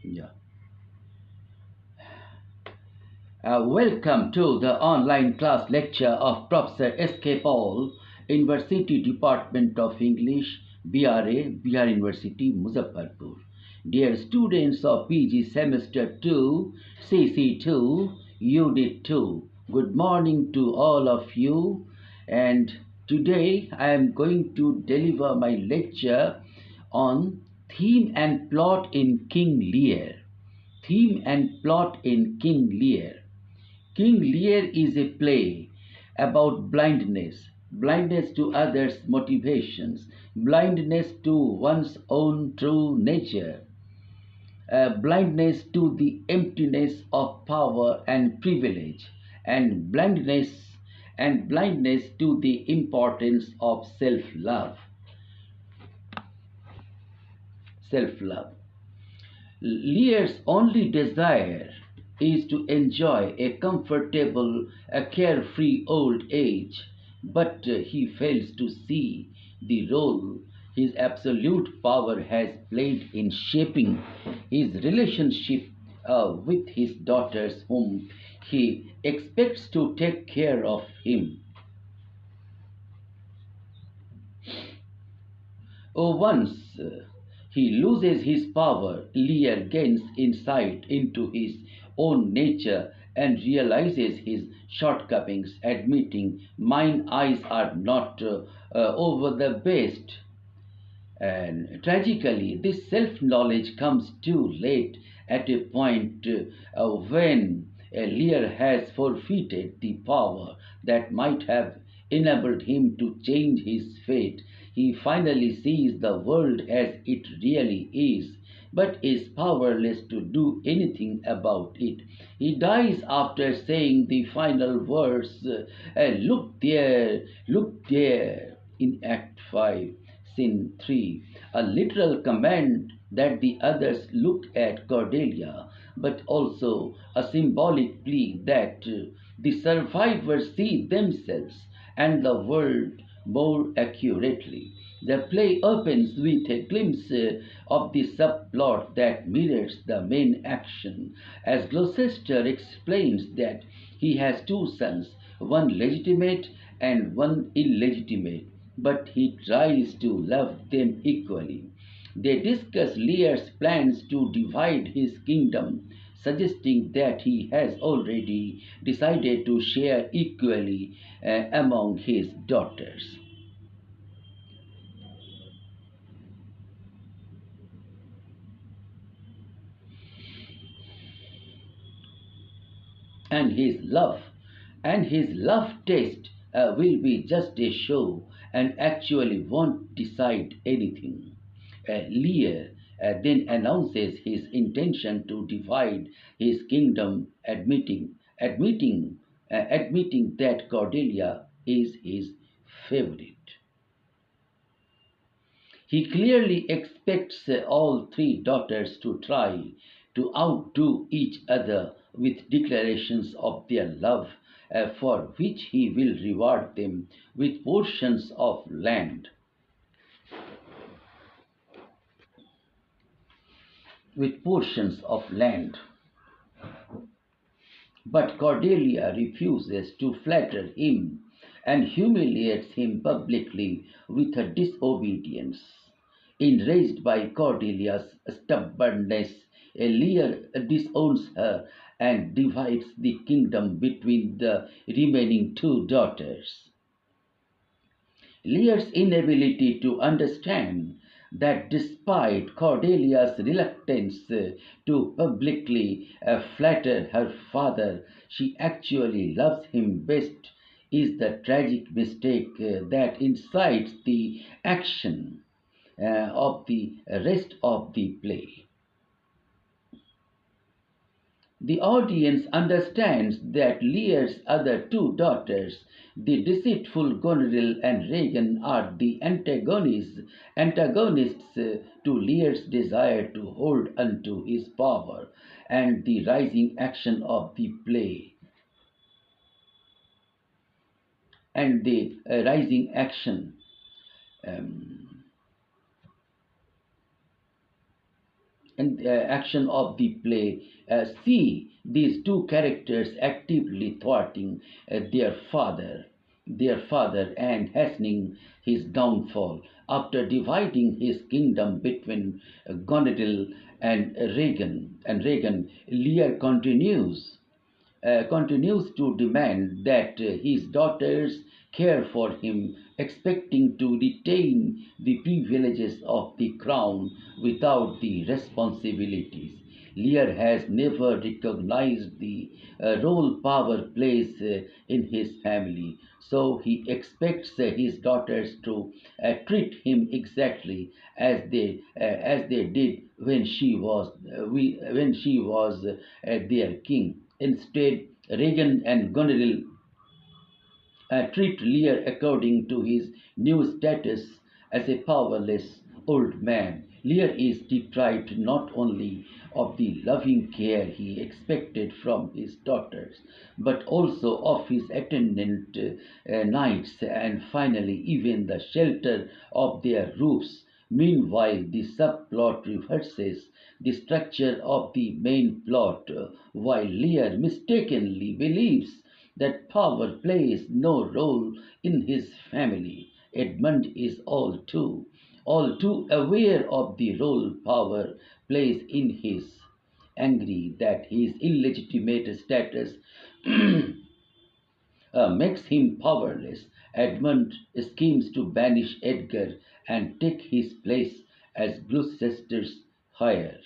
Yeah. Welcome to the online class lecture of Professor S.K. Paul, University Department of English, BRA University, Muzaffarpur. Dear students of PG Semester 2, CC2, Unit 2, good morning to all of you. And today I am going to deliver my lecture on theme and plot in King Lear. Theme and plot in King Lear. King Lear is a play about blindness, blindness to others' motivations, blindness to one's own true nature, blindness to the emptiness of power and privilege, and blindness to the importance of self-love. Self-love. Lear's only desire is to enjoy a comfortable, a carefree old age, but he fails to see the role his absolute power has played in shaping his relationship with his daughters, whom he expects to take care of him. Once he loses his power, Lear gains insight into his own nature and realizes his shortcomings, admitting, "Mine eyes are not over the best." And tragically, this self knowledge comes too late at a point when Lear has forfeited the power that might have enabled him to change his fate. He finally sees the world as it really is, but is powerless to do anything about it. He dies after saying the final verse, look there, in Act 5. Scene 3, a literal command that the others look at Cordelia, but also a symbolic plea that the survivors see themselves and the world more accurately. The play opens with a glimpse of the subplot that mirrors the main action, as Gloucester explains that he has two sons, one legitimate and one illegitimate, but he tries to love them equally. They discuss Lear's plans to divide his kingdom, suggesting that he has already decided to share equally among his daughters. And his love test will be just a show and actually won't decide anything. Lear then announces his intention to divide his kingdom, admitting that Cordelia is his favorite. He clearly expects all three daughters to try to outdo each other with declarations of their love, for which he will reward them with portions of land. With portions of land. But Cordelia refuses to flatter him and humiliates him publicly with her disobedience. Enraged by Cordelia's stubbornness, Lear disowns her and divides the kingdom between the remaining two daughters. Lear's inability to understand that despite Cordelia's reluctance to publicly flatter her father, she actually loves him best is the tragic mistake that incites the action of the rest of the play. The audience understands that Lear's other two daughters, the deceitful Goneril and Regan, are the antagonists to Lear's desire to hold unto his power and the rising action of the play. And the rising action um, and action of the play see these two characters actively thwarting their father and hastening his downfall. After dividing his kingdom between Gonadil and Regan, Lear continues to demand that his daughters care for him, expecting to retain the privileges of the crown without the responsibilities. Lear has never recognized the role power plays in his family, so he expects his daughters to treat him exactly as they did when she was their king. Instead, Regan and Goneril treat Lear according to his new status as a powerless old man. Lear is deprived not only of the loving care he expected from his daughters, but also of his attendant knights and finally even the shelter of their roofs. Meanwhile, the subplot reverses the structure of the main plot, while Lear mistakenly believes that power plays no role in his family. Edmund is all too aware of the role power plays in his angry that his illegitimate status makes him powerless. Edmund schemes to banish Edgar and take his place as Gloucester's heir.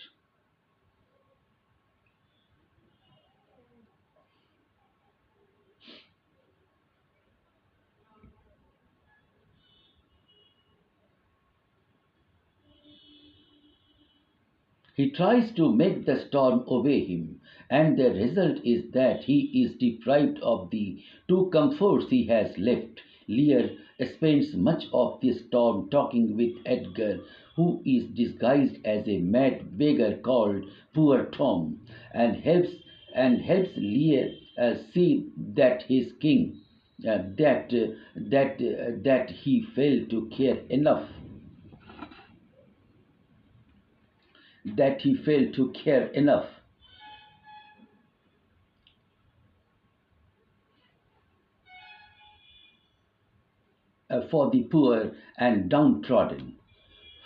He tries to make the storm obey him, and the result is that he is deprived of the two comforts he has left. Lear spends much of the storm talking with Edgar, who is disguised as a mad beggar called Poor Tom, and helps Lear see that his king that he failed to care enough that he failed to care enough for the poor and downtrodden,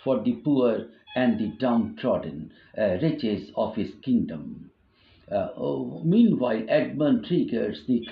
for the poor and the downtrodden riches of his kingdom. Meanwhile, Edmund triggers the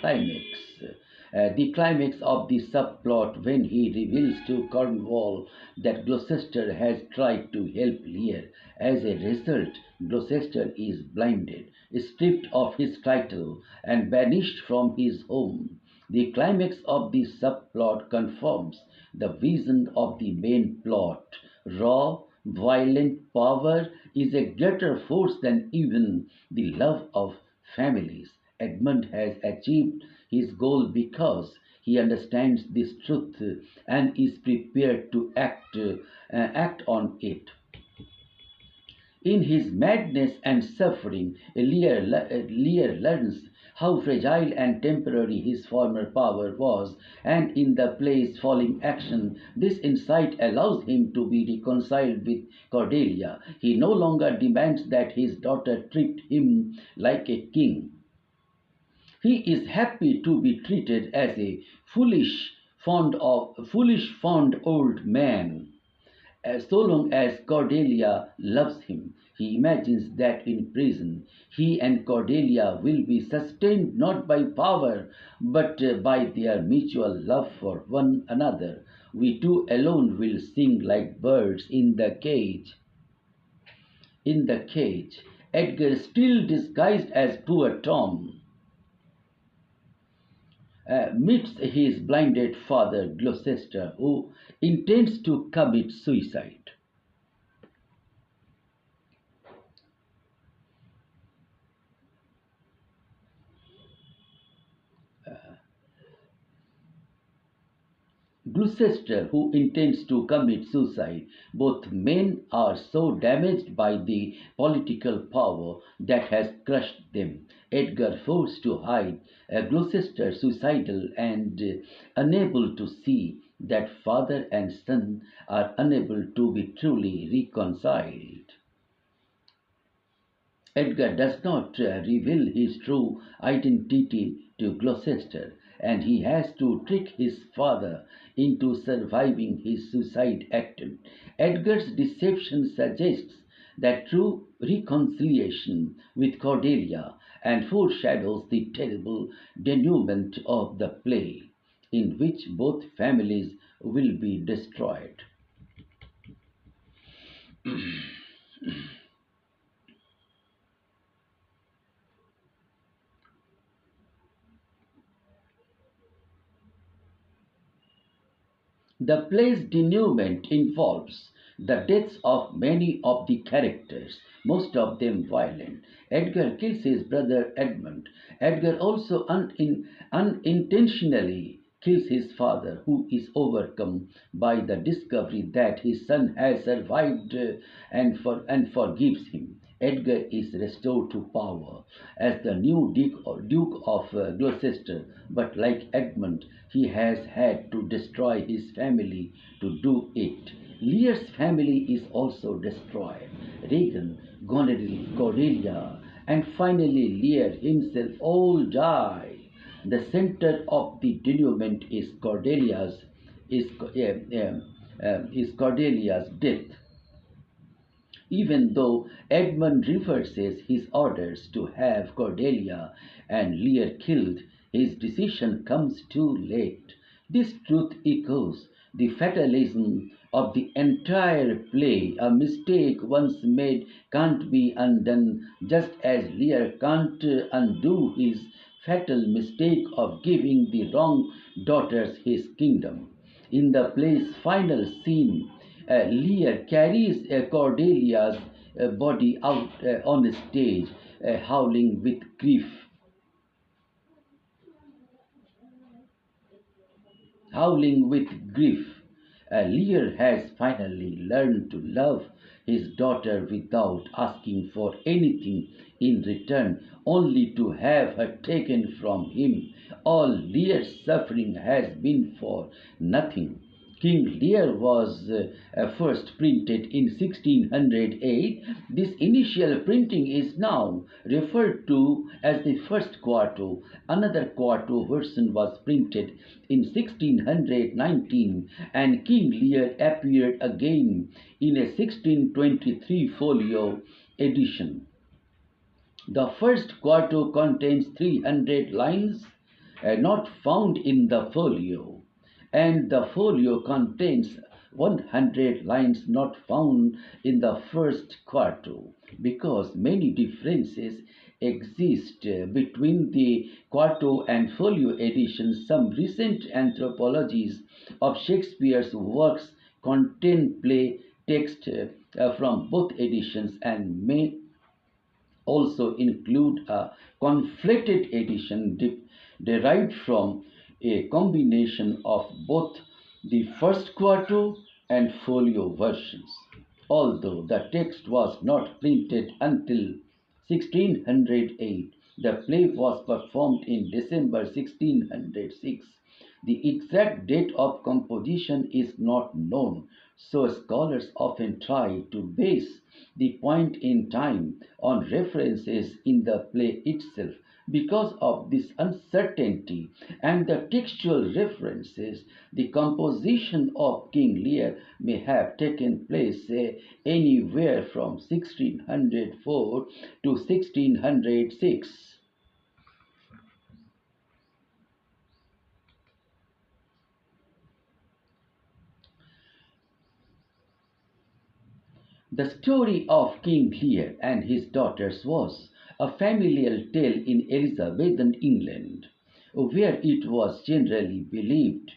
climax of the subplot when he reveals to Cornwall that Gloucester has tried to help Lear. As a result, Gloucester is blinded, stripped of his title, and banished from his home. The climax of the subplot confirms the vision of the main plot. Raw, violent power is a greater force than even the love of families. Edmund has achieved his goal because he understands this truth and is prepared to act on it. In his madness and suffering, Lear learns how fragile and temporary his former power was, and in the play's falling action, this insight allows him to be reconciled with Cordelia. He no longer demands that his daughter treat him like a king. He is happy to be treated as a foolish, fond old man so long as Cordelia loves him. He imagines that in prison he and Cordelia will be sustained not by power but by their mutual love for one another. We two alone will sing like birds in the cage. In the cage, Edgar, still disguised as poor Tom, meets his blinded father Gloucester, who intends to commit suicide. Gloucester, who intends to commit suicide. Both men are so damaged by the political power that has crushed them. Edgar forced to hide, Gloucester suicidal and unable to see that father and son are unable to be truly reconciled. Edgar does not reveal his true identity to Gloucester, and he has to trick his father into surviving his suicide attempt. Edgar's deception suggests that true reconciliation with Cordelia and foreshadows the terrible denouement of the play, in which both families will be destroyed. The play's denouement involves the deaths of many of the characters, most of them violent. Edgar kills his brother Edmund. Edgar also unintentionally kills his father, who is overcome by the discovery that his son has survived and forgives him. Edgar is restored to power as the new Duke of Gloucester, but like Edmund, he has had to destroy his family to do it. Lear's family is also destroyed. Regan, Goneril, Cordelia, and finally Lear himself all die. The center of the denouement is Cordelia's death. Even though Edmund reverses his orders to have Cordelia and Lear killed, his decision comes too late. This truth echoes the fatalism of the entire play. A mistake once made can't be undone, just as Lear can't undo his fatal mistake of giving the wrong daughters his kingdom. In the play's final scene, Lear carries Cordelia's body out on stage, howling with grief. Howling with grief. Lear has finally learned to love his daughter without asking for anything in return, only to have her taken from him. All Lear's suffering has been for nothing. King Lear was first printed in 1608. This initial printing is now referred to as the first quarto. Another quarto version was printed in 1619, and King Lear appeared again in a 1623 folio edition. The first quarto contains 300 lines not found in the folio, and the folio contains 100 lines not found in the first quarto. Because many differences exist between the quarto and folio editions, some recent anthropologies of Shakespeare's works contain play text from both editions and may also include a conflated edition derived from a combination of both the first quarto and folio versions. Although the text was not printed until 1608, the play was performed in December 1606. The exact date of composition is not known, so scholars often try to base the point in time on references in the play itself. Because of this uncertainty and the textual references, the composition of King Lear may have taken place anywhere from 1604 to 1606. The story of King Lear and his daughters was a familiar tale in Elizabethan England, where it was generally believed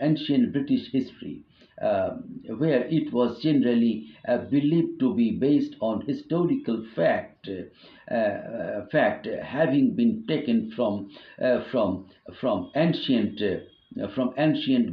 ancient British history, where it was generally believed to be based on historical fact having been taken from ancient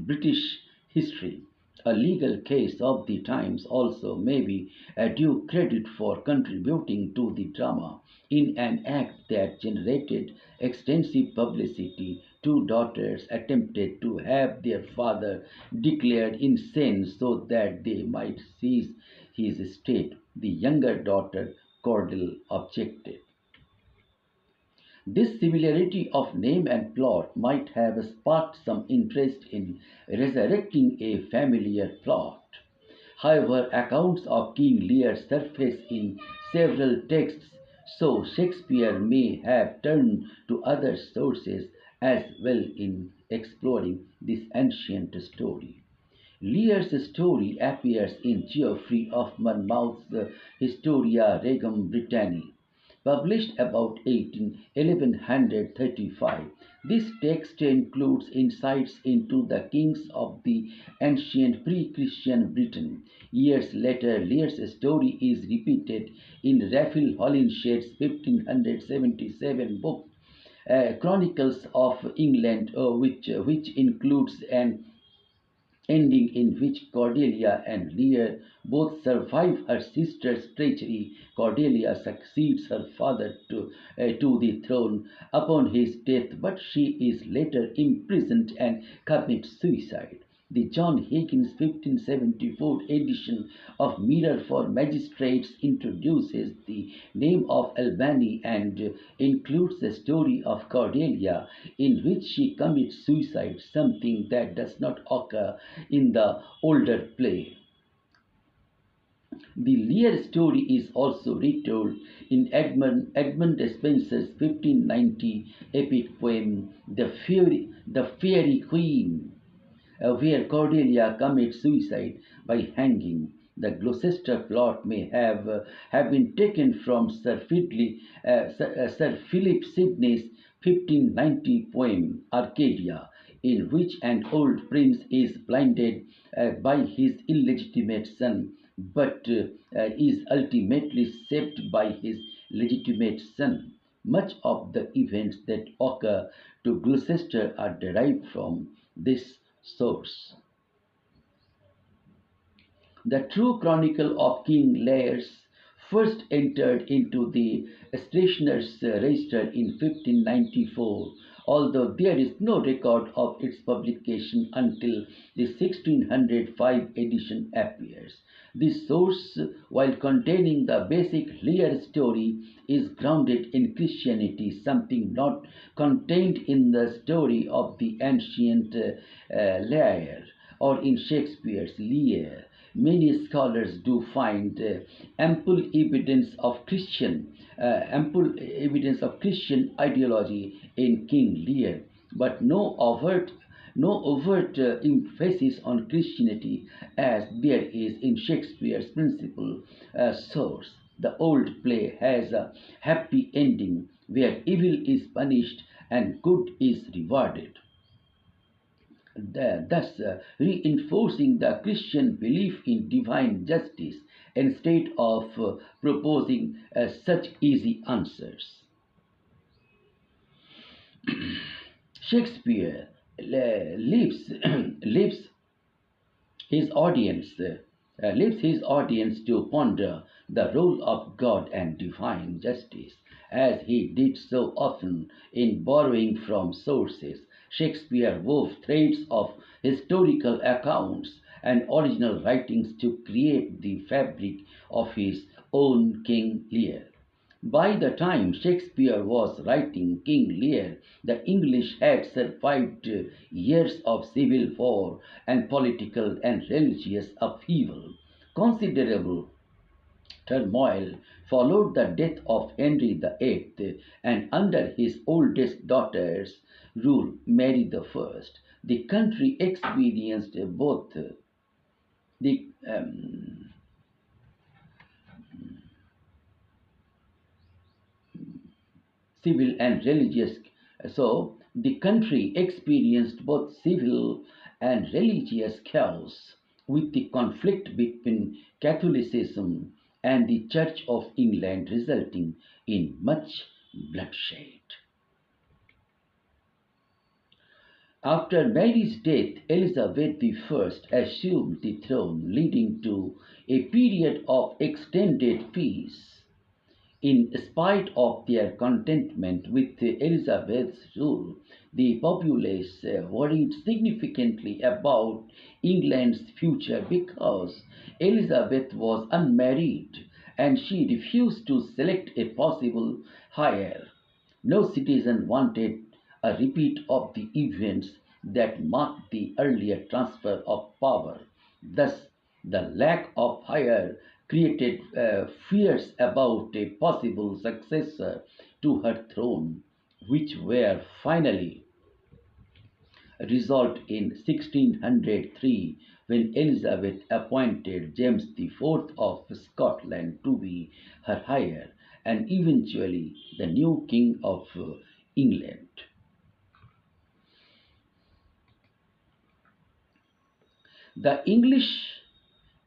British history. A legal case of the times also may be due credit for contributing to the drama in an act that generated extensive publicity two daughters attempted to have their father declared insane so that they might seize his estate. The younger daughter, Cordell, objected. This similarity of name and plot might have sparked some interest in resurrecting a familiar plot. However, accounts of King Lear surface in several texts, so Shakespeare may have turned to other sources as well in exploring this ancient story. Lear's story appears in Geoffrey of Monmouth's Historia Regum Britanniae, published about 1135. This text includes insights into the kings of the ancient pre-Christian Britain. Years later, Lear's story is repeated in Raphael Holinshed's 1577 book, Chronicles of England, which includes an ending in which Cordelia and Lear both survive her sister's treachery. Cordelia succeeds her father to the throne upon his death, but she is later imprisoned and commits suicide. The John Higgins 1574 edition of Mirror for Magistrates introduces the name of Albany and includes the story of Cordelia, in which she commits suicide, something that does not occur in the older play. The Lear story is also retold in Edmund Spenser's 1590 epic poem, The Fairy Queen, where Cordelia commits suicide by hanging. The Gloucester plot may have been taken from Sir Philip Sidney's 1590 poem Arcadia, in which an old prince is blinded by his illegitimate son, but is ultimately saved by his legitimate son. Much of the events that occur to Gloucester are derived from this source. The true chronicle of King Lear's first entered into the Stationer's Register in 1594, although there is no record of its publication until the 1605 edition appears. This source, while containing the basic Lear story, is grounded in Christianity, something not contained in the story of the ancient Lear or in Shakespeare's Lear. Many scholars do find ample evidence of Christian ideology in King Lear, but no overt emphasis on Christianity as there is in Shakespeare's principal source. The old play has a happy ending where evil is punished and good is rewarded, thus reinforcing the Christian belief in divine justice instead of proposing such easy answers. Shakespeare leaves leaves his audience leaves his audience to ponder the role of God and divine justice, as he did so often in borrowing from sources. Shakespeare wove threads of historical accounts and original writings to create the fabric of his own King Lear. By the time Shakespeare was writing King Lear, the English had survived years of civil war and political and religious upheaval. Considerable turmoil followed the death of Henry VIII, and under his oldest daughter's rule, Mary I, the country experienced both the civil and religious. So the country experienced both civil and religious chaos, with the conflict between Catholicism and the Church of England resulting in much bloodshed. After Mary's death, Elizabeth I assumed the throne, leading to a period of extended peace. In spite of their contentment with Elizabeth's rule, the populace worried significantly about England's future because Elizabeth was unmarried and she refused to select a possible heir. No citizen wanted a repeat of the events that marked the earlier transfer of power. Thus, the lack of hire created fears about a possible successor to her throne, which were finally resolved in 1603 when Elizabeth appointed James IV of Scotland to be her heir and eventually the new King of England. The English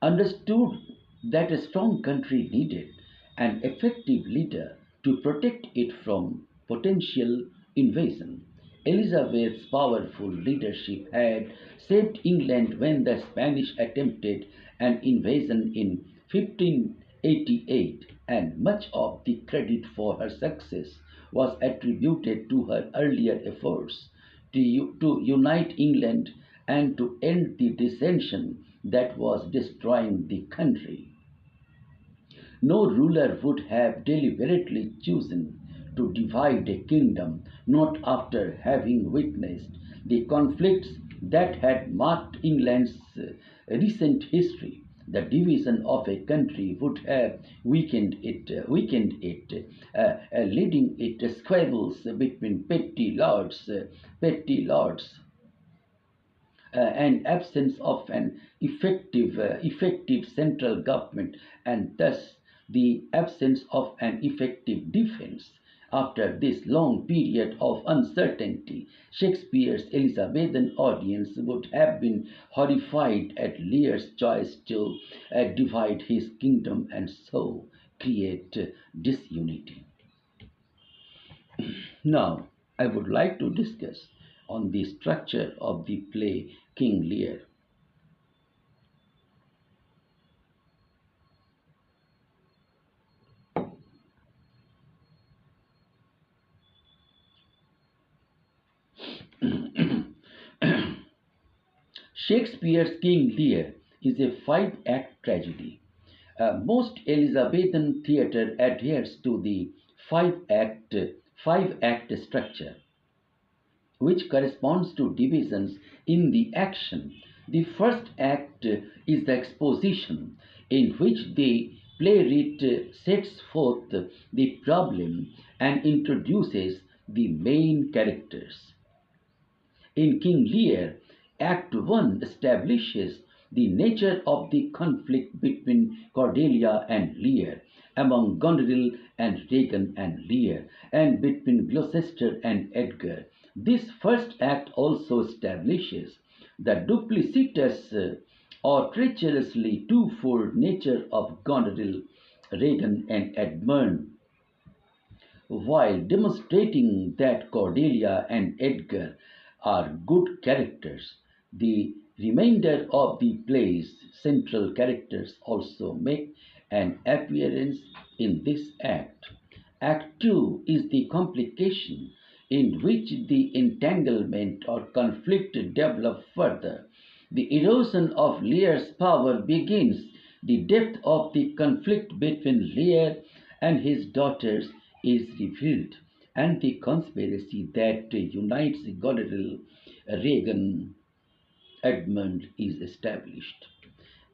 understood that a strong country needed an effective leader to protect it from potential invasion. Elizabeth's powerful leadership had saved England when the Spanish attempted an invasion in 1588, and much of the credit for her success was attributed to her earlier efforts to unite England and to end the dissension that was destroying the country. No ruler would have deliberately chosen to divide a kingdom not after having witnessed the conflicts that had marked England's recent history. The division of a country would have leading it to squabbles between petty lords and absence of an effective central government, and thus the absence of an effective defense. After this long period of uncertainty, Shakespeare's Elizabethan audience would have been horrified at Lear's choice to divide his kingdom and so create disunity. Now, I would like to discuss on the structure of the play King Lear. Shakespeare's King Lear is a five-act tragedy. Most Elizabethan theatre adheres to the five-act five-act structure, which corresponds to divisions in the action. The first act is the exposition, in which the playwright sets forth the problem and introduces the main characters. In King Lear, Act 1 establishes the nature of the conflict between Cordelia and Lear, among Goneril and Regan and Lear, and between Gloucester and Edgar. This first act also establishes the duplicitous or treacherously twofold nature of Goneril, Regan, and Edmund, while demonstrating that Cordelia and Edgar are good characters. The remainder of the play's central characters also make an appearance in this act. Act 2 is the complication in which the entanglement or conflict develops further. The erosion of Lear's power begins. The depth of the conflict between Lear and his daughters is revealed, and the conspiracy that unites Goneril, Regan, Edmund is established.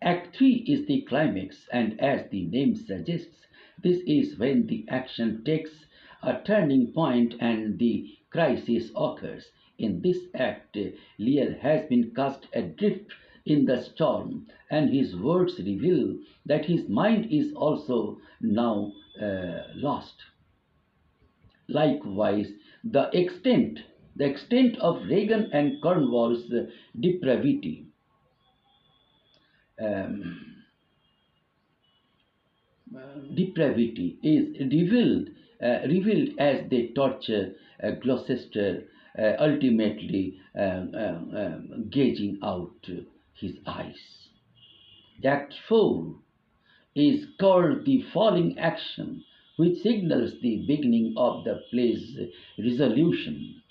Act 3 is the climax, and as the name suggests, this is when the action takes a turning point and the crisis occurs. In this act, Lear has been cast adrift in the storm, and his words reveal that his mind is also now lost. Likewise, the extent of Regan and Cornwall's depravity um, depravity is revealed as they torture Gloucester, ultimately gauging out his eyes. Act 4 is called the falling action, which signals the beginning of the play's resolution.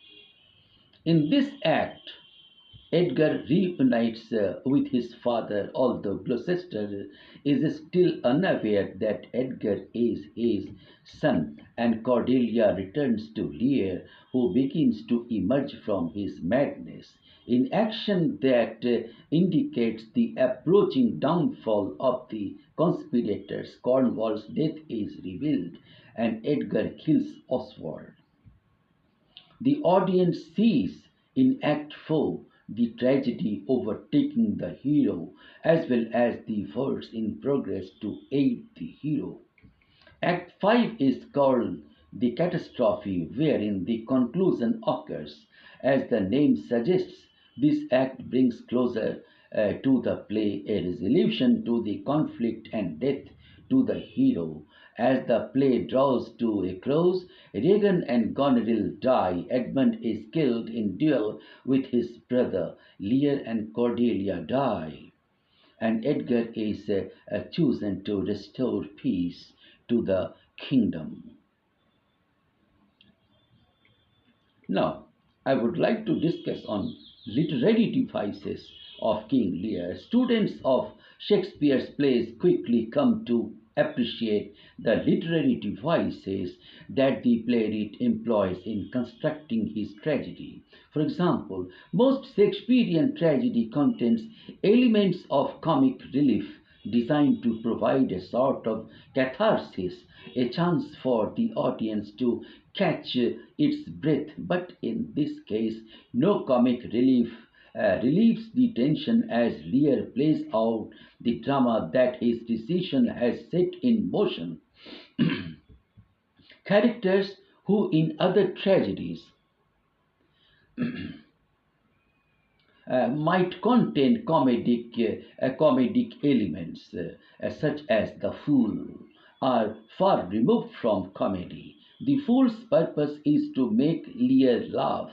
In this act, Edgar reunites with his father, although Gloucester is still unaware that Edgar is his son, and Cordelia returns to Lear, who begins to emerge from his madness. In action that indicates the approaching downfall of the conspirators, Cornwall's death is revealed, and Edgar kills Oswald. The audience sees in Act 4 the tragedy overtaking the hero as well as the efforts in progress to aid the hero. Act 5 is called the catastrophe, wherein the conclusion occurs. As the name suggests, this act brings closer to the play a resolution to the conflict and death to the hero. As the play draws to a close, Regan and Goneril die. Edmund is killed in duel with his brother. Lear and Cordelia die, and Edgar is chosen to restore peace to the kingdom. Now, I would like to discuss on literary devices of King Lear. Students of Shakespeare's plays quickly come to appreciate the literary devices that the playwright employs in constructing his tragedy. For example, most Shakespearean tragedy contains elements of comic relief designed to provide a sort of catharsis, a chance for the audience to catch its breath. But in this case, no comic relief relieves the tension as Lear plays out the drama that his decision has set in motion. Characters who in other tragedies might contain comedic elements, such as the fool, are far removed from comedy. The fool's purpose is to make Lear laugh,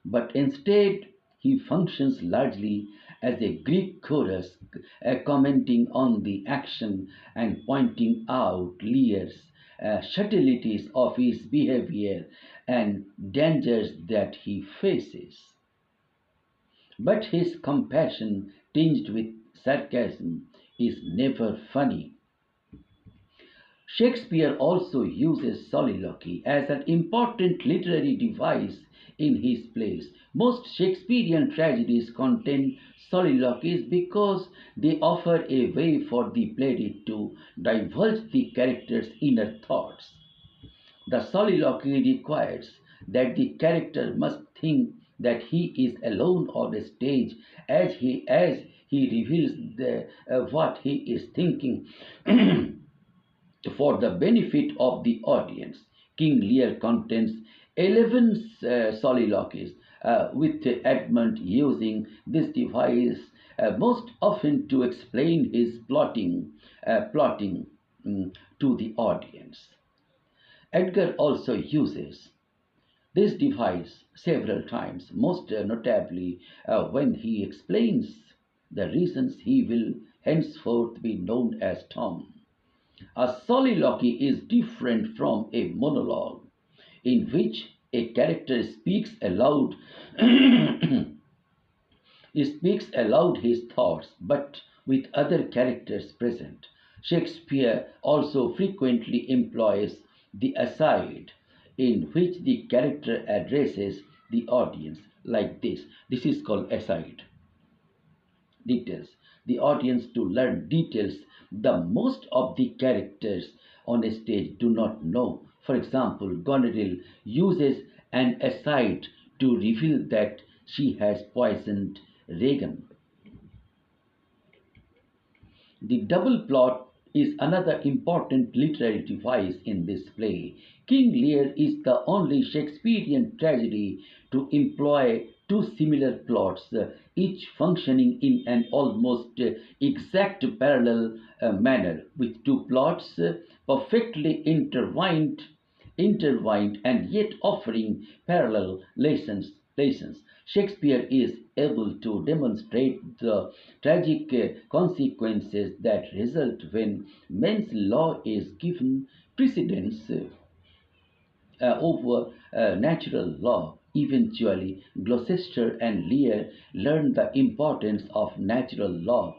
but instead he functions largely as a Greek chorus, commenting on the action and pointing out Lear's subtleties of his behavior and dangers that he faces. But his compassion, tinged with sarcasm, is never funny. Shakespeare also uses soliloquy as an important literary device in his plays. Most Shakespearean tragedies contain soliloquies because they offer a way for the playwright to divulge the character's inner thoughts. The soliloquy requires that the character must think that he is alone on the stage as he reveals what he is thinking for the benefit of the audience. King Lear contains 11 soliloquies, with Edmund using this device most often to explain his plotting to the audience. Edgar also uses this device several times, most notably when he explains the reasons he will henceforth be known as Tom. A soliloquy is different from a monologue, in which a character speaks aloud he speaks aloud his thoughts, but with other characters present. Shakespeare also frequently employs the aside, in which the character addresses the audience like this. This is called aside. Details. The audience to learn details the most of the characters on a stage do not know. For example, Goneril uses an aside to reveal that she has poisoned Regan. The double plot is another important literary device in this play. King Lear is the only Shakespearean tragedy to employ two similar plots, each functioning in an almost exact parallel manner, with two plots perfectly intertwined and yet offering parallel lessons. Shakespeare is able to demonstrate the tragic consequences that result when men's law is given precedence over natural law. Eventually, Gloucester and Lear learned the importance of natural law,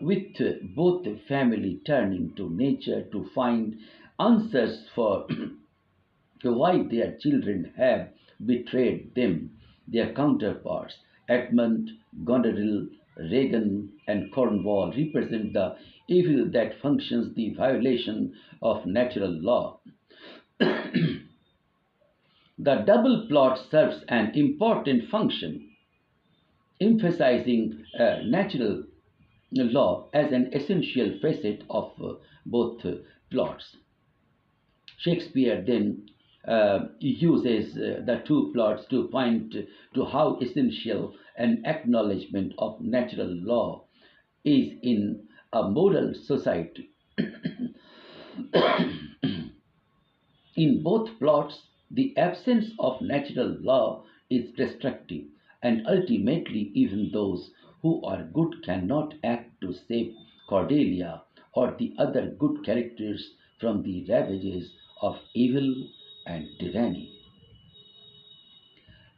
with both family turning to nature to find answers for why their children have betrayed them. Their counterparts, Edmund, Goneril, Regan, and Cornwall, represent the evil that functions the violation of natural law. The double plot serves an important function, emphasizing natural law as an essential facet of both plots. Shakespeare then uses the two plots to point to how essential an acknowledgement of natural law is in a moral society. In both plots, the absence of natural law is destructive, and ultimately, even those who are good cannot act to save Cordelia or the other good characters from the ravages of evil and tyranny.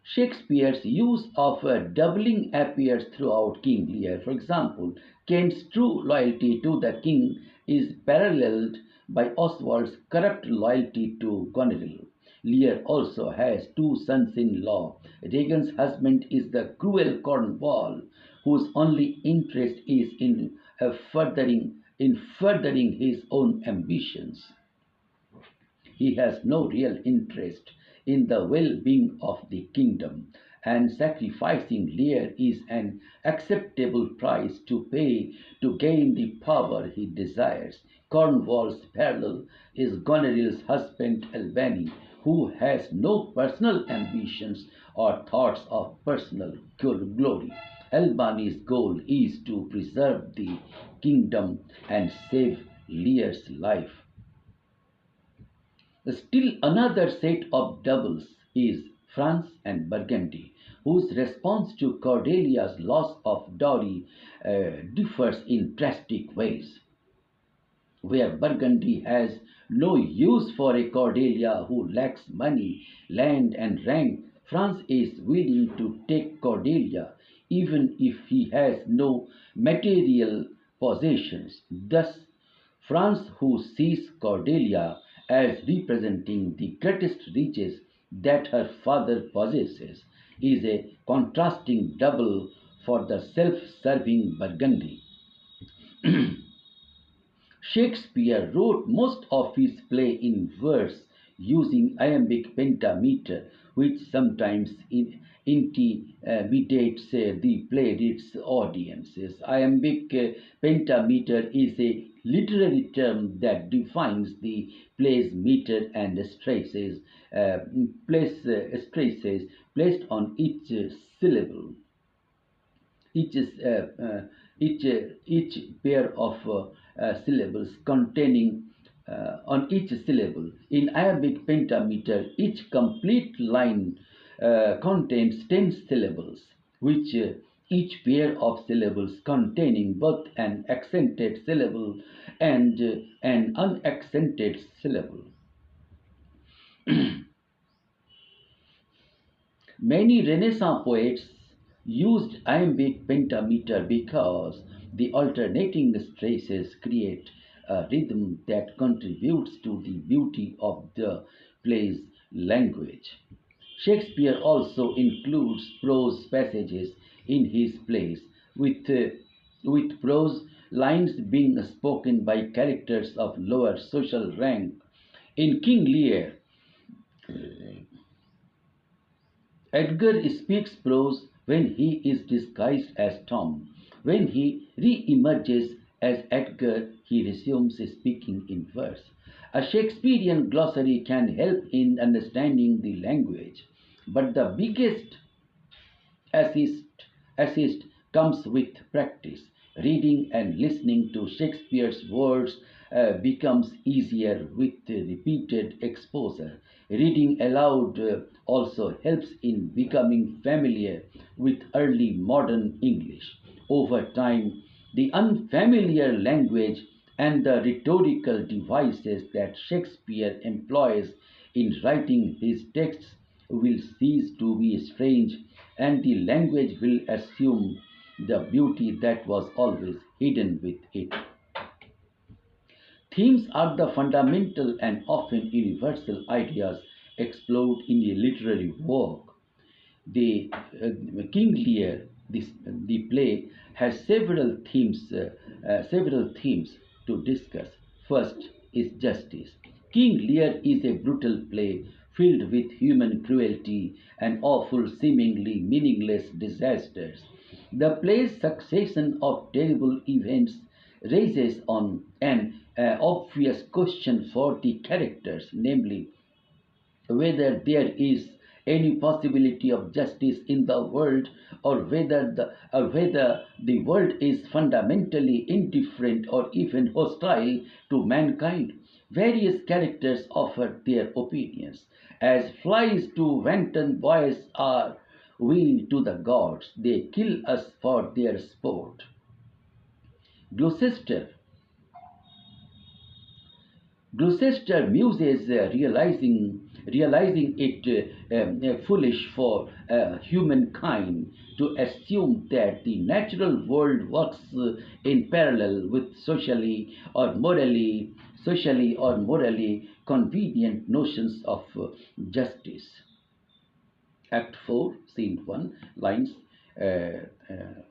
Shakespeare's use of doubling appears throughout King Lear. For example, Kent's true loyalty to the king is paralleled by Oswald's corrupt loyalty to Goneril. Lear also has two sons-in-law. Regan's husband is the cruel Cornwall, whose only interest is in furthering his own ambitions. He has no real interest in the well being of the kingdom, and sacrificing Lear is an acceptable price to pay to gain the power he desires. Cornwall's parallel is Goneril's husband Albany, who has no personal ambitions or thoughts of personal glory. Albany's goal is to preserve the kingdom and save Lear's life. Still another set of doubles is France and Burgundy, whose response to Cordelia's loss of dowry differs in drastic ways. Where Burgundy has no use for a Cordelia who lacks money, land, and rank, France is willing to take Cordelia even if he has no material possessions. Thus, France, who sees Cordelia as representing the greatest riches that her father possesses, is a contrasting double for the self serving Burgundy. Shakespeare wrote most of his play in verse using iambic pentameter, which sometimes intimidates the playwright's audiences. Iambic pentameter is a literary term that defines the play's meter and stresses placed on each syllable. Each is each pair of syllables containing on each syllable. In iambic pentameter, each complete line contains 10 syllables, which each pair of syllables containing both an accented syllable and an unaccented syllable. Many Renaissance poets used iambic pentameter because the alternating stresses create a rhythm that contributes to the beauty of the play's language. Shakespeare also includes prose passages in his plays, with prose lines being spoken by characters of lower social rank. In King Lear, Edgar speaks prose when he is disguised as Tom. When he re-emerges as Edgar, he resumes speaking in verse. A Shakespearean glossary can help in understanding the language, but the biggest assist, assist comes with practice. Reading and listening to Shakespeare's words becomes easier with repeated exposure. Reading aloud also helps in becoming familiar with early modern English. Over time, the unfamiliar language and the rhetorical devices that Shakespeare employs in writing his texts will cease to be strange, and the language will assume the beauty that was always hidden with it. Themes are the fundamental and often universal ideas explored in a literary work. King Lear, the play, has several themes to discuss. First is justice. King Lear is a brutal play filled with human cruelty and awful, seemingly meaningless disasters. The play's succession of terrible events raises on an obvious question for the characters, namely whether there is any possibility of justice in the world, or whether the world is fundamentally indifferent or even hostile to mankind. Various characters offer their opinions. As flies to wanton boys are we to the gods, they kill us for their sport. Gloucester Gloucester muses, realizing it foolish for humankind to assume that the natural world works in parallel with socially or morally convenient notions of justice. Act 4, Scene 1, lines uh, uh,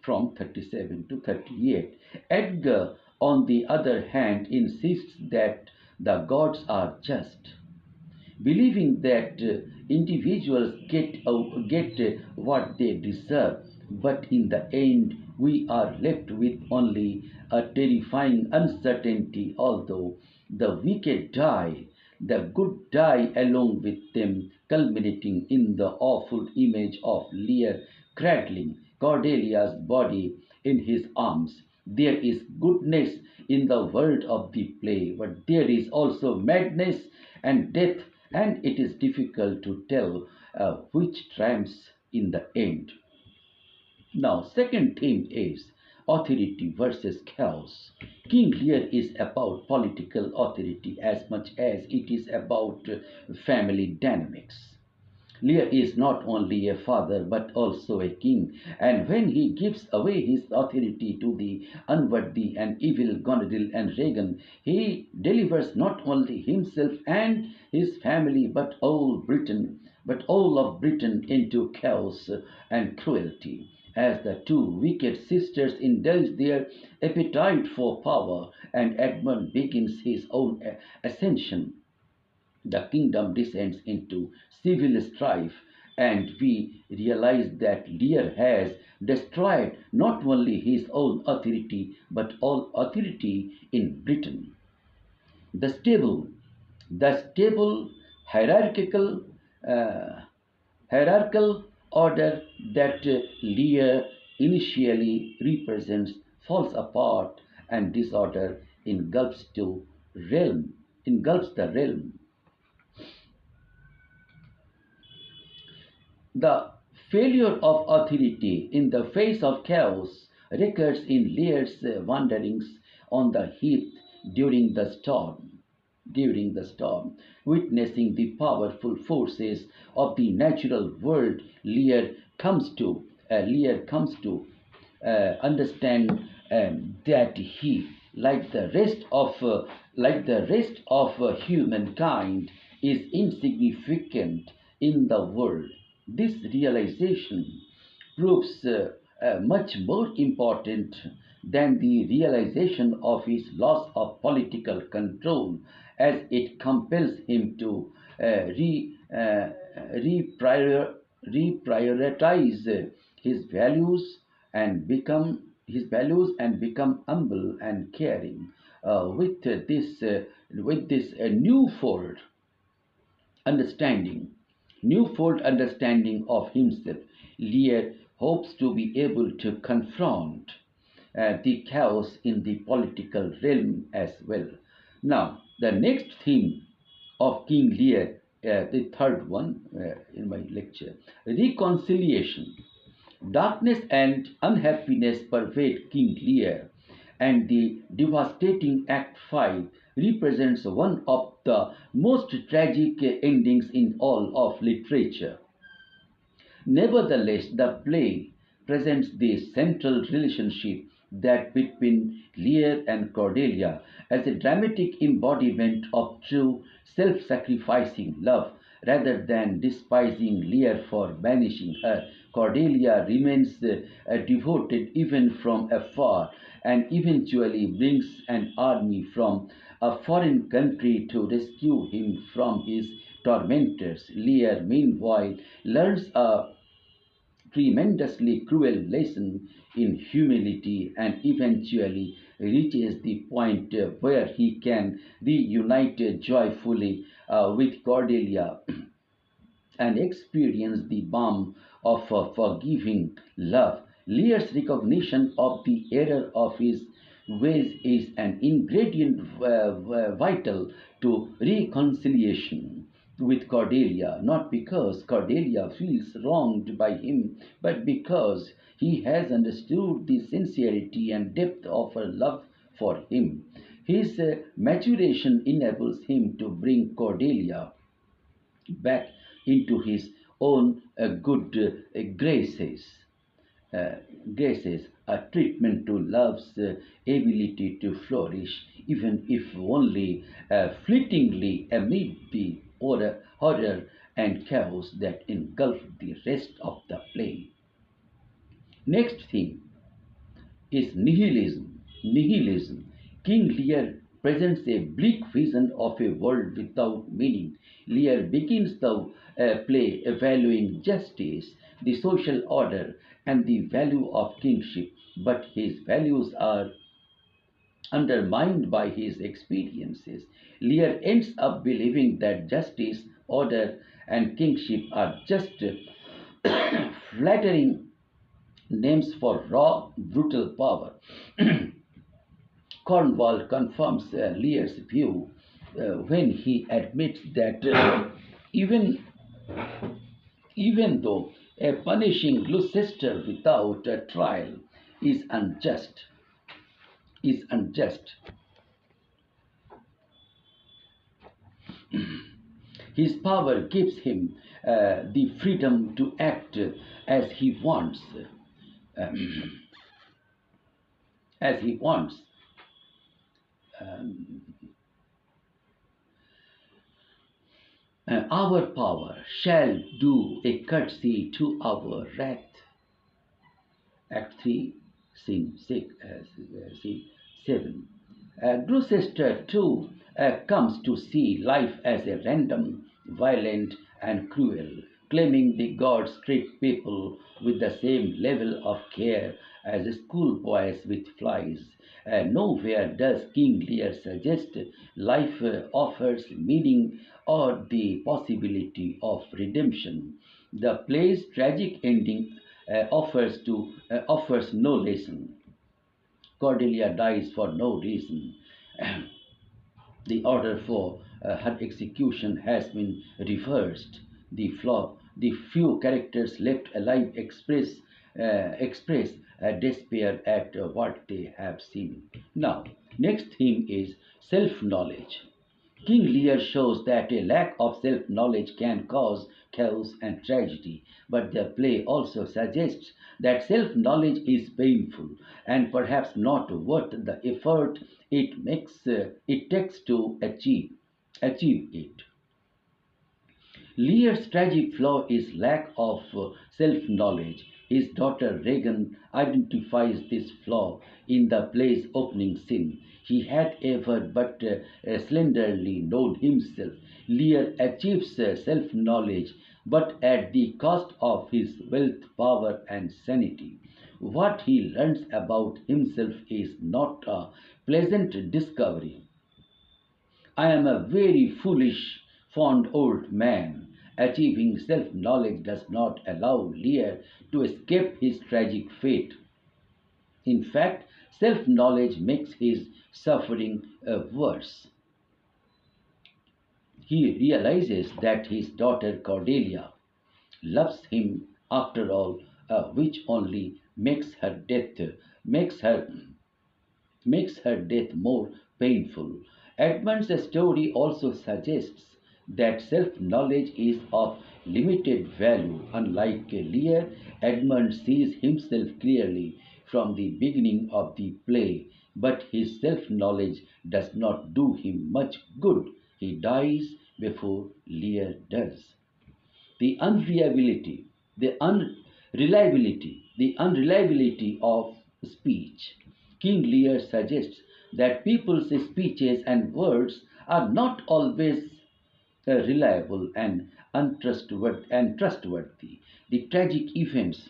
from 37 to 38. Edgar, on the other hand, insists that the gods are just, believing that individuals get what they deserve, but in the end we are left with only a terrifying uncertainty. Although the wicked die, the good die along with them, culminating in the awful image of Lear cradling Cordelia's body in his arms. There is goodness in the world of the play, but there is also madness and death, and it is difficult to tell which triumphs in the end. Now, second theme is authority versus chaos. King Lear is about political authority as much as it is about family dynamics. Lear is not only a father but also a king, and when he gives away his authority to the unworthy and evil Gondil and Regan, he delivers not only himself and his family but all of Britain into chaos and cruelty. As the two wicked sisters indulge their appetite for power, and Edmund begins his own ascension, the kingdom descends into civil strife, and we realize that Lear has destroyed not only his own authority but all authority in Britain. The stable, the stable hierarchical uh, hierarchical order that Lear initially represents falls apart, and disorder engulfs the realm. The failure of authority in the face of chaos recurs in Lear's wanderings on the heath during the storm. During the storm, witnessing the powerful forces of the natural world, Lear comes to understand that he, like the rest of humankind, is insignificant in the world. This realization proves much more important than the realization of his loss of political control, as it compels him to uh, re, uh, reprior- reprioritize his values and become humble and caring. With this understanding, newfold understanding of himself, Lear hopes to be able to confront the chaos in the political realm as well. Now, the next theme of King Lear, the third one in my lecture, reconciliation. Darkness and unhappiness pervade King Lear, and the devastating Act 5 represents one of the most tragic endings in all of literature. Nevertheless, the play presents the central relationship that between Lear and Cordelia as a dramatic embodiment of true self-sacrificing love. Rather than despising Lear for banishing her, Cordelia remains devoted even from afar and eventually brings an army from a foreign country to rescue him from his tormentors. Lear, meanwhile, learns a tremendously cruel lesson in humility and eventually reaches the point where he can reunite joyfully with Cordelia and experience the balm of forgiving love. Lear's recognition of the error of his ways is an ingredient vital to reconciliation with Cordelia, not because Cordelia feels wronged by him, but because he has understood the sincerity and depth of her love for him. His maturation enables him to bring Cordelia back into his own good graces. Uh, graces, a treatment to love's ability to flourish, even if only fleetingly amid the horror and chaos that engulf the rest of the play. Next theme is nihilism. Nihilism. King Lear presents a bleak vision of a world without meaning. Lear begins the play valuing justice, the social order, and the value of kingship, but his values are undermined by his experiences. Lear ends up believing that justice, order, and kingship are just flattering names for raw, brutal power. Cornwall confirms Lear's view when he admits that even even though punishing Gloucester without a trial is unjust, is unjust, his power gives him the freedom to act as he wants, um, as he wants. Um, our power shall do a courtesy to our wrath. Act 3, Scene 7. Gloucester too comes to see life as a random, violent, and cruel, claiming the gods treat people with the same level of care as schoolboys with flies. Nowhere does King Lear suggest life offers meaning or the possibility of redemption. The play's tragic ending offers no lesson. Cordelia dies for no reason. The order for her execution has been reversed. The few characters left alive express despair at what they have seen. Now, next theme is self-knowledge. King Lear shows that a lack of self knowledge can cause chaos and tragedy, but the play also suggests that self knowledge is painful and perhaps not worth the effort it takes to achieve it. Lear's tragic flaw is lack of self-knowledge. His daughter Regan identifies this flaw in the play's opening scene. He had ever but slenderly known himself. Lear achieves self-knowledge, but at the cost of his wealth, power, and sanity. What he learns about himself is not a pleasant discovery. I am a very foolish, fond old man. Achieving self knowledge does not allow Lear to escape his tragic fate. In fact, self knowledge makes his suffering worse. He realizes that his daughter Cordelia loves him after all, which only makes her makes her death more painful. Edmund's story also suggests that self knowledge is of limited value. Unlike Lear, Edmund sees himself clearly from the beginning of the play, but his self knowledge does not do him much good. He dies before Lear does. The unreliability, the unreliability of speech. King Lear suggests that people's speeches and words are not always reliable and trustworthy. The tragic events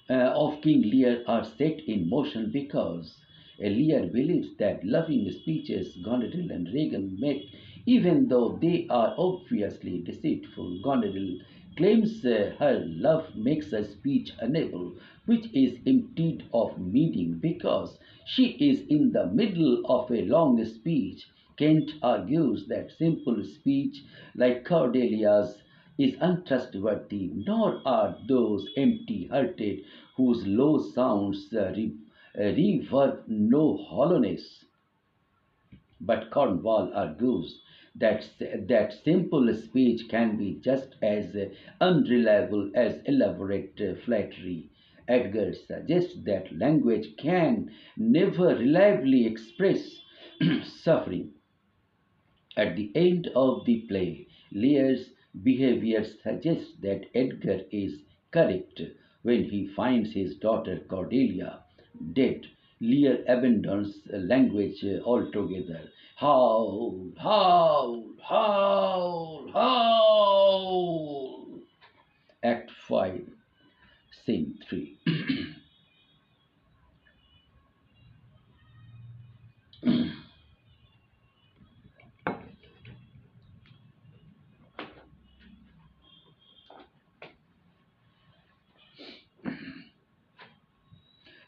of King Lear are set in motion because Lear believes that loving speeches Goneril and Regan make, even though they are obviously deceitful. Goneril claims her love makes a speech unable, which is emptied of meaning because she is in the middle of a long speech. Kent argues that simple speech like Cordelia's is untrustworthy, nor are those empty hearted whose low sounds reverb no hollowness. But Cornwall argues that simple speech can be just as unreliable as elaborate flattery. Edgar suggests that language can never reliably express suffering. At the end of the play, Lear's behavior suggests that Edgar is correct. When he finds his daughter Cordelia dead, Lear abandons language altogether. Howl, howl, howl, howl. Act 5, Scene 3.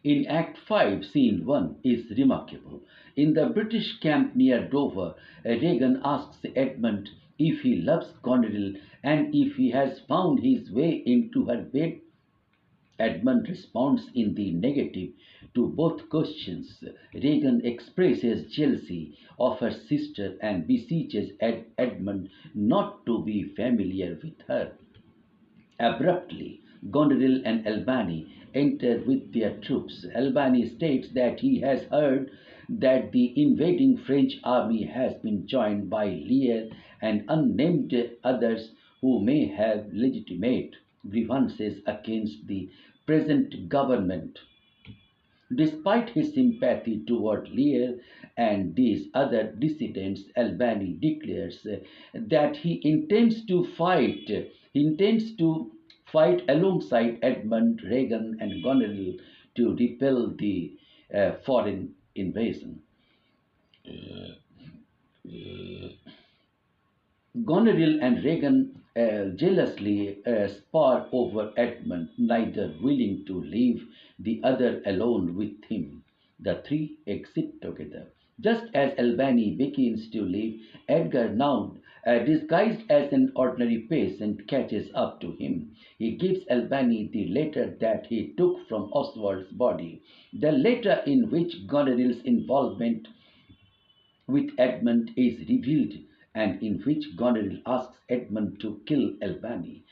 In Act 5, Scene 1 is remarkable. In the British camp near Dover, Regan asks Edmund if he loves Goneril and if he has found his way into her bed. Edmund responds in the negative to both questions. Regan expresses jealousy of her sister and beseeches Edmund not to be familiar with her. Abruptly, Goneril and Albany enter with their troops. Albany states that he has heard that the invading French army has been joined by Lear and unnamed others who may have legitimate grievances against the present government. Despite his sympathy toward Lear and these other dissidents, Albany declares that he intends to fight alongside Edmund, Regan, and Goneril to repel the foreign invasion. Goneril and Regan jealously spar over Edmund, neither willing to leave the other alone with him. The three exit together. Just as Albany begins to leave, Edgar, now disguised as an ordinary peasant, catches up to him. He gives Albany the letter that he took from Oswald's body, the letter in which Goneril's involvement with Edmund is revealed and in which Goneril asks Edmund to kill Albany.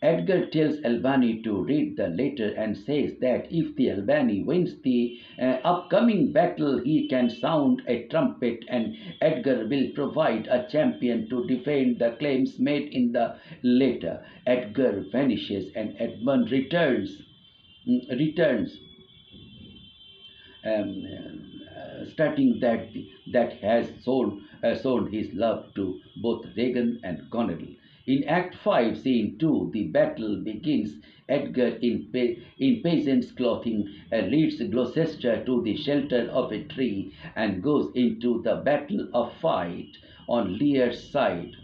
Edgar tells Albany to read the letter and says that if the Albany wins the upcoming battle, he can sound a trumpet and Edgar will provide a champion to defend the claims made in the letter. Edgar vanishes and Edmund returns stating that has shown his love to both Regan and Goneril. In Act 5, Scene 2, the battle begins. Edgar, in peasant's clothing, leads Gloucester to the shelter of a tree and goes into the battle of fight on Lear's side.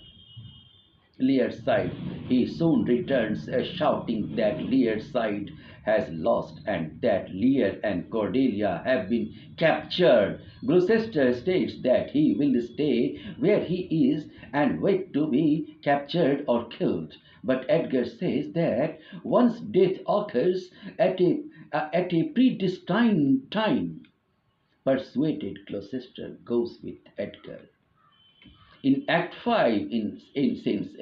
He soon returns, shouting that Lear's side has lost and that Lear and Cordelia have been captured. Gloucester states that he will stay where he is and wait to be captured or killed. But Edgar says that once death occurs at a predestined time, persuaded Gloucester goes with Edgar. In Act 5, in scenes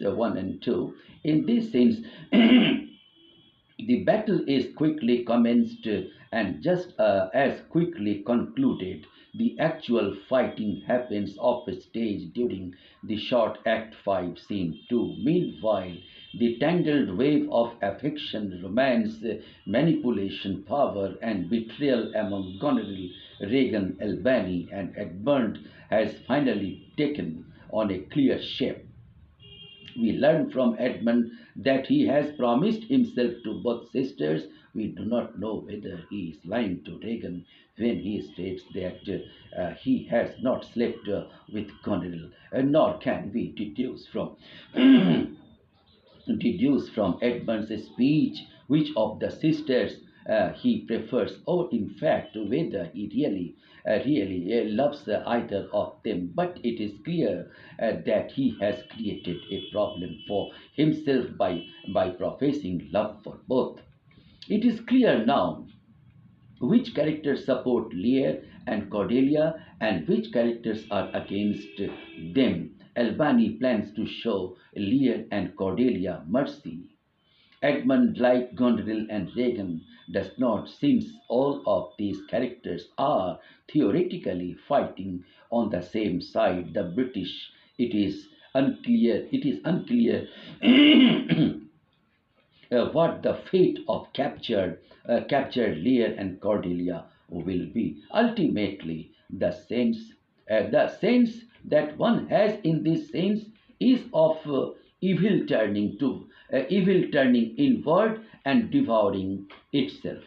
1 and 2, in these scenes, the battle is quickly commenced and just as quickly concluded. The actual fighting happens off stage during the short Act 5 scene 2. Meanwhile, the tangled wave of affection, romance, manipulation, power, and betrayal among Goneril, Regan, Albany, and Edmund has finally taken on a clear shape. We learn from Edmund that he has promised himself to both sisters. We do not know whether he is lying to Regan when he states that he has not slept with Goneril, nor can we deduce from Edmund's speech which of the sisters he prefers, or in fact whether he really loves either of them. But it is clear that he has created a problem for himself by professing love for both. It is clear now which characters support Lear and Cordelia and which characters are against them. Albany plans to show Lear and Cordelia mercy. Edmund, like Goneril and Regan, does not, since all of these characters are theoretically fighting on the same side, the British. It is unclear what the fate of captured Lear and Cordelia will be. Ultimately, the sense that one has in this sense is of evil turning inward and devouring itself.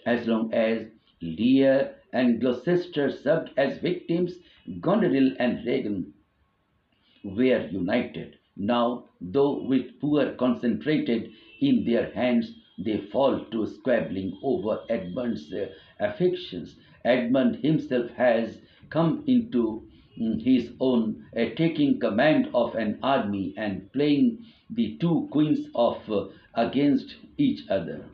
As long as Lear and Gloucester served as victims, Goneril and Regan were united. Now, though with power concentrated in their hands, they fall to squabbling over Edmund's affections. Edmund himself has come into his own, taking command of an army and playing the two queens of against each other.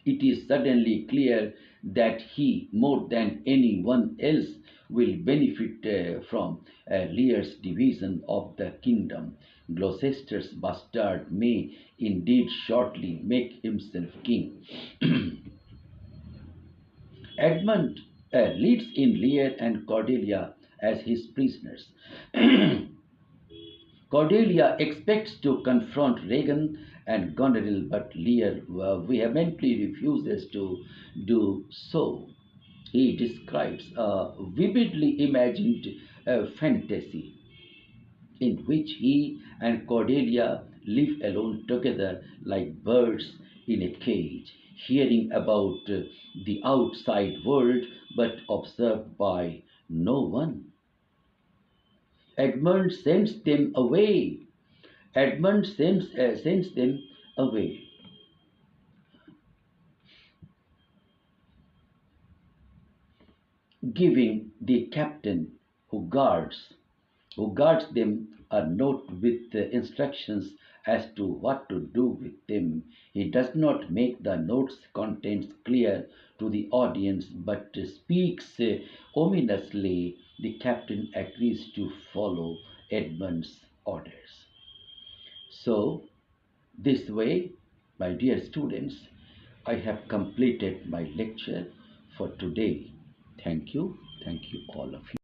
It is suddenly clear that he, more than anyone else, will benefit from Lear's division of the kingdom. Gloucester's bastard may indeed shortly make himself king. Edmund leads in Lear and Cordelia as his prisoners. Cordelia expects to confront Regan and Goneril, but Lear vehemently refuses to do so. He describes a vividly imagined fantasy in which he and Cordelia live alone together like birds in a cage, hearing about the outside world but observed by no one. Edmund sends them away. Edmund sends them away, giving the captain who guards them a note with the instructions as to what to do with them. He does not make the note's contents clear to the audience but speaks ominously. The captain agrees to follow Edmund's orders. So, this way, my dear students, I have completed my lecture for today. Thank you. Thank you, all of you.